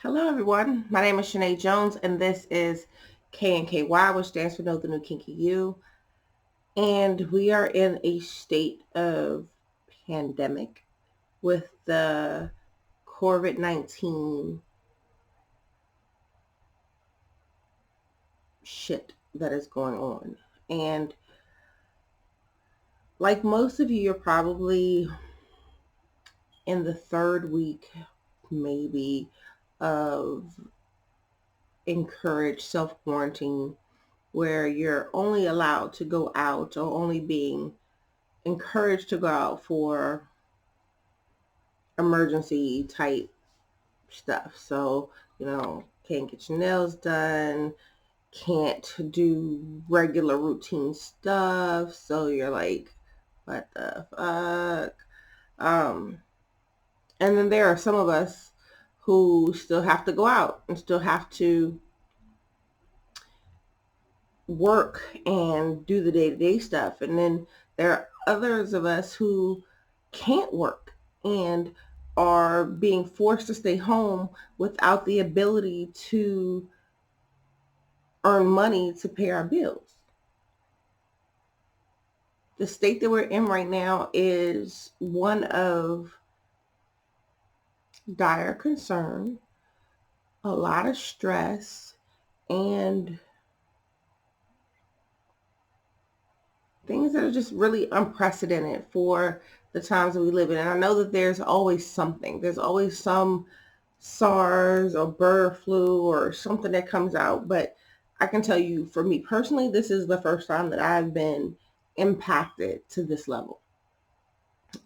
Hello, everyone. My name is Shani Jones, and this is KNKY, which stands for Know the New Kinky You. And we are in a state of pandemic with the COVID-19 shit that is going on. And like most of you, you're probably in the third week, maybe, of encouraged self-quarantine, where you're only allowed to go out or only being encouraged to go out for emergency type stuff. So, can't get your nails done, can't do regular routine stuff. So you're like, what the fuck? And then there are some of us who still have to go out and still have to work and do the day-to-day stuff. And then there are others of us who can't work and are being forced to stay home without the ability to earn money to pay our bills. The state that we're in right now is one of dire concern, a lot of stress, and things that are just really unprecedented for the times that we live in. And I know that there's always something. There's always some SARS or bird flu or something that comes out. But I can tell you, for me personally, this is the first time that I've been impacted to this level.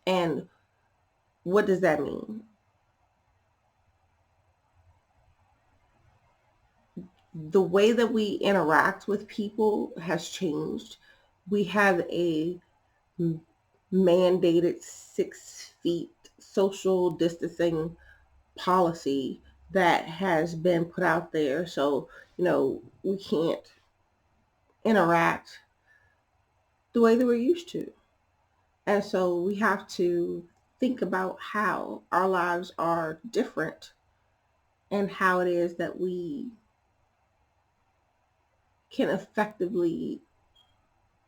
And what does that mean? The way that we interact with people has changed. We have a mandated 6 feet social distancing policy that has been put out there. So, we can't interact the way that we're used to. And so we have to think about how our lives are different and how it is that we can effectively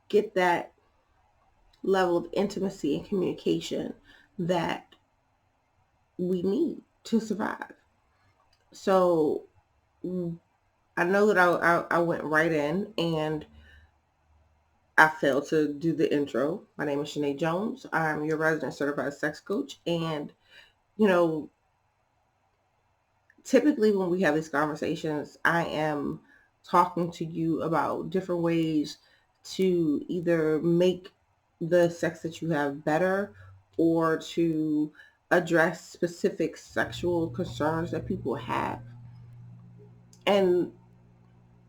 get that level of intimacy and communication that we need to survive. So I know that I went right in and I failed to do the intro. My name is Shani Jones. I'm your resident certified sex coach. And, typically when we have these conversations, I am talking to you about different ways to either make the sex that you have better or to address specific sexual concerns that people have. And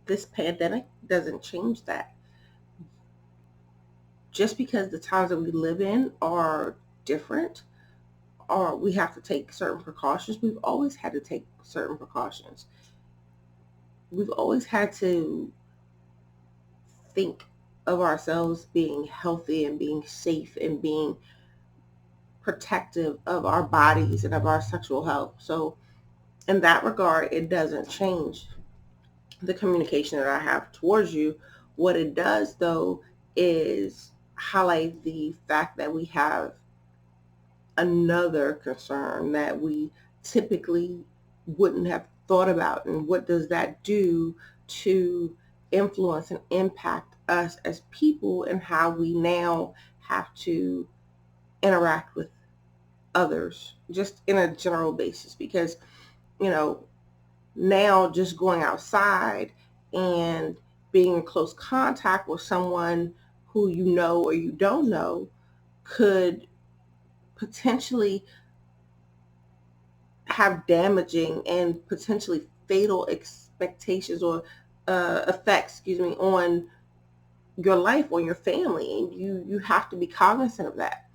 this pandemic doesn't change that. Just because the times that we live in are different, or we have to take certain precautions, we've always had to take certain precautions. We've always had to think of ourselves being healthy and being safe and being protective of our bodies and of our sexual health. So in that regard, it doesn't change the communication that I have towards you. What it does, though, is highlight the fact that we have another concern that we typically wouldn't have thought about. And what does that do to influence and impact us as people and how we now have to interact with others just in a general basis? Because, now just going outside and being in close contact with someone who you know or you don't know could potentially have damaging and potentially fatal expectations or effects, on your life, on your family. And you have to be cognizant of that.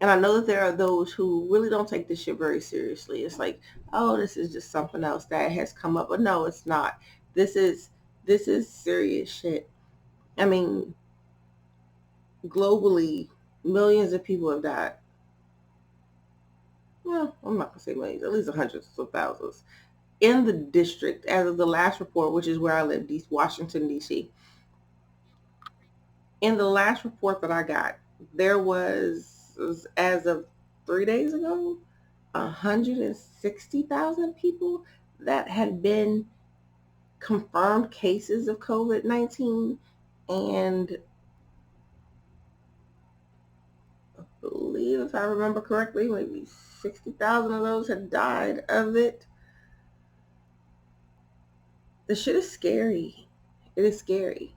And I know that there are those who really don't take this shit very seriously. It's like, oh, this is just something else that has come up. But no, it's not. This is serious shit. I mean, globally, millions of people have died. Well, I'm not going to say millions, at least hundreds of thousands. in the district, as of the last report, which is where I live, Washington, D.C., in the last report that I got, there was, as of 3 days ago, 160,000 people that had been confirmed cases of COVID-19, and I believe, if I remember correctly, maybe 60,000 of those had died of it. The shit is scary. It is scary.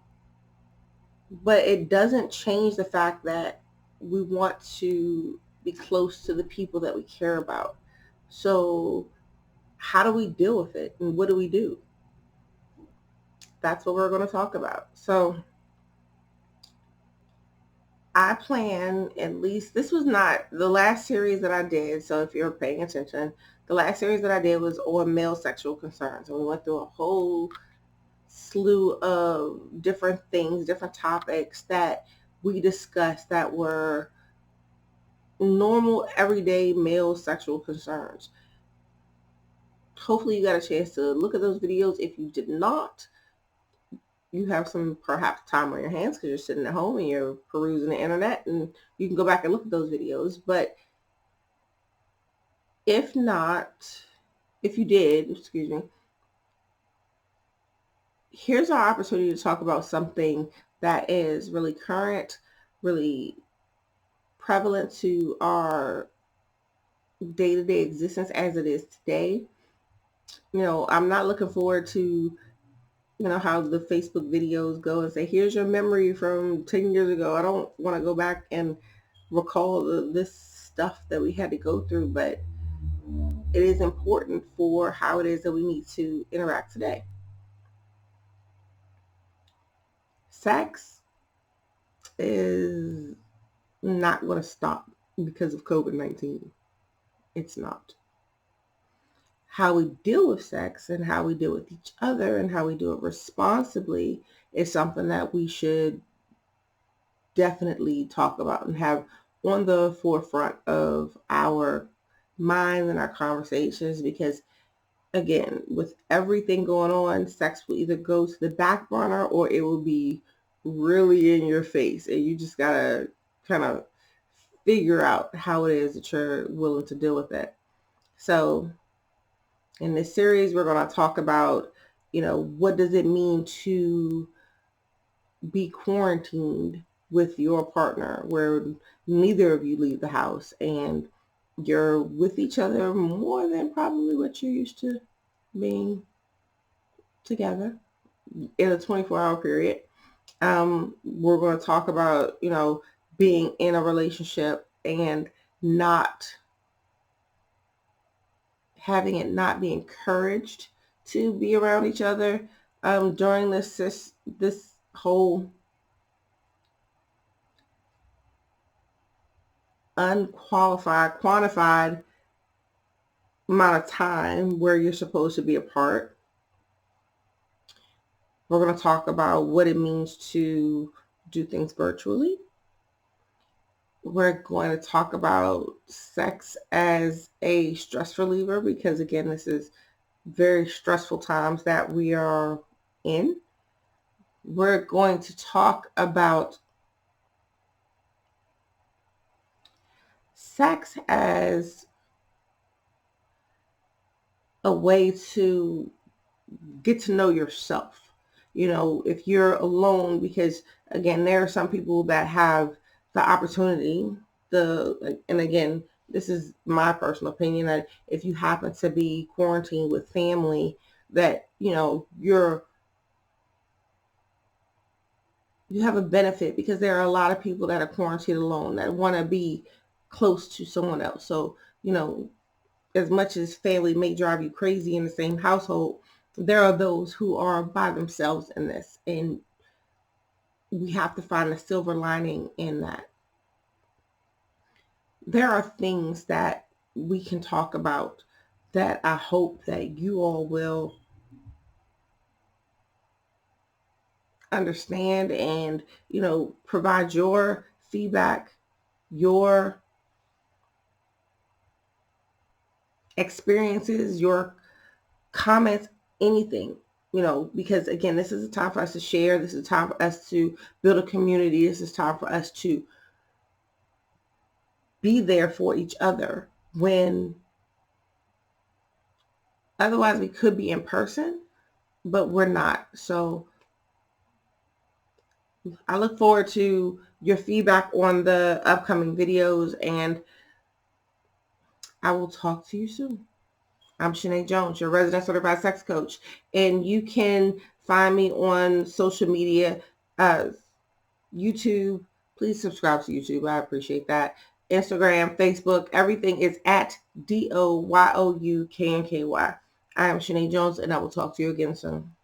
But it doesn't change the fact that we want to be close to the people that we care about. So how do we deal with it, and what do we do? That's what we're going to talk about. So I plan, at least, this was not the last series that I did, so if you're paying attention, the last series that I did was on male sexual concerns, and we went through a whole slew of different things, different topics that we discussed that were normal, everyday male sexual concerns. Hopefully you got a chance to look at those videos. If you did not, you have some perhaps time on your hands because you're sitting at home and you're perusing the internet, and you can go back and look at those videos. But if not, if you did, excuse me, here's our opportunity to talk about something that is really current, really prevalent to our day-to-day existence as it is today. I'm not looking forward to, how the Facebook videos go and say, here's your memory from 10 years ago. I don't want to go back and recall this stuff that we had to go through, but it is important for how it is that we need to interact today. Sex is not going to stop because of COVID-19. It's not. How we deal with sex and how we deal with each other and how we do it responsibly is something that we should definitely talk about and have on the forefront of our minds and our conversations, because again, with everything going on, sex will either go to the back burner or it will be really in your face, and you just gotta kind of figure out how it is that you're willing to deal with it. So in this series, we're going to talk about, what does it mean to be quarantined with your partner where neither of you leave the house and you're with each other more than probably what you're used to being together in a 24-hour period. We're going to talk about, being in a relationship and not having it not be encouraged to be around each other during this whole quantified amount of time where you're supposed to be apart. We're going to talk about what it means to do things virtually. We're going to talk about sex as a stress reliever, because again, this is very stressful times that we are in. We're going to talk about sex as a way to get to know yourself. If you're alone, because again, there are some people that have the opportunity, and again, this is my personal opinion, that if you happen to be quarantined with family, that, you have a benefit, because there are a lot of people that are quarantined alone that want to be close to someone else. So, as much as family may drive you crazy in the same household, there are those who are by themselves in this, and we have to find a silver lining in that. There are things that we can talk about that I hope that you all will understand and, provide your feedback, your experiences, your comments, anything, because again, this is a time for us to share. This is a time for us to build a community. This is time for us to be there for each other when otherwise we could be in person, but we're not. So I look forward to your feedback on the upcoming videos, and I will talk to you soon. I'm Shani Jones, your resident certified sex coach, and you can find me on social media, YouTube. Please subscribe to YouTube. I appreciate that. Instagram, Facebook, everything is at DOYOUKNKY. I am Shani Jones, and I will talk to you again soon.